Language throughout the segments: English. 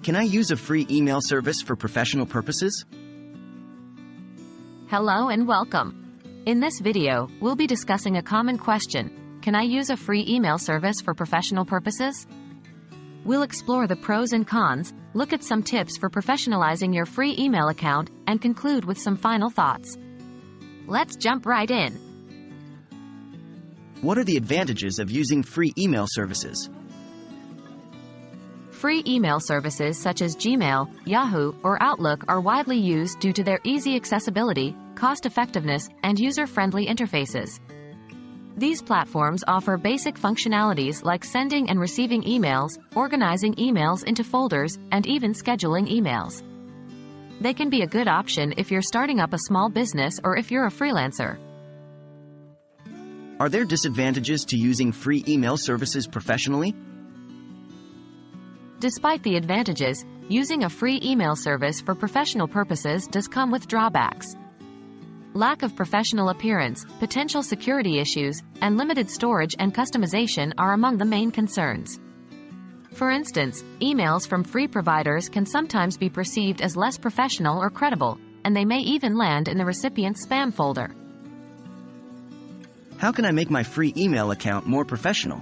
Can I use a free email service for professional purposes? Hello and welcome. In this video, we'll be discussing a common question: can I use a free email service for professional purposes? We'll explore the pros and cons, look at some tips for professionalizing your free email account, and conclude with some final thoughts. Let's jump right in. What are the advantages of using free email services? Free email services such as Gmail, Yahoo, or Outlook are widely used due to their easy accessibility, cost-effectiveness, and user-friendly interfaces. These platforms offer basic functionalities like sending and receiving emails, organizing emails into folders, and even scheduling emails. They can be a good option if you're starting up a small business or if you're a freelancer. Are there disadvantages to using free email services professionally? Despite the advantages, using a free email service for professional purposes does come with drawbacks. Lack of professional appearance, potential security issues, and limited storage and customization are among the main concerns. For instance, emails from free providers can sometimes be perceived as less professional or credible, and they may even land in the recipient's spam folder. How can I make my free email account more professional?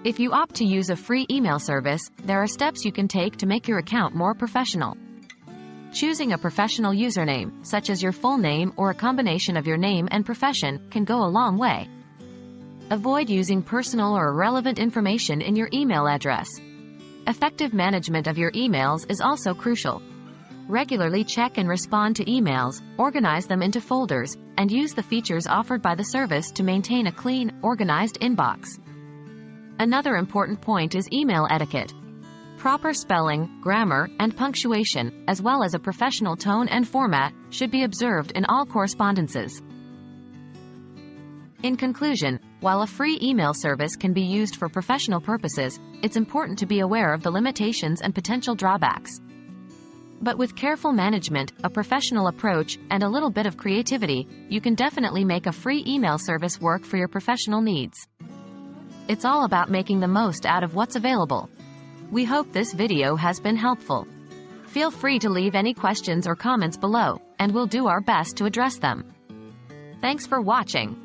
If you opt to use a free email service, there are steps you can take to make your account more professional. Choosing a professional username, such as your full name or a combination of your name and profession, can go a long way. Avoid using personal or irrelevant information in your email address. Effective management of your emails is also crucial. Regularly check and respond to emails, organize them into folders, and use the features offered by the service to maintain a clean, organized inbox. Another important point is email etiquette. Proper spelling, grammar, and punctuation, as well as a professional tone and format, should be observed in all correspondences. In conclusion, while a free email service can be used for professional purposes, it's important to be aware of the limitations and potential drawbacks. But with careful management, a professional approach, and a little bit of creativity, you can definitely make a free email service work for your professional needs. It's all about making the most out of what's available. We hope this video has been helpful. Feel free to leave any questions or comments below, and we'll do our best to address them. Thanks for watching.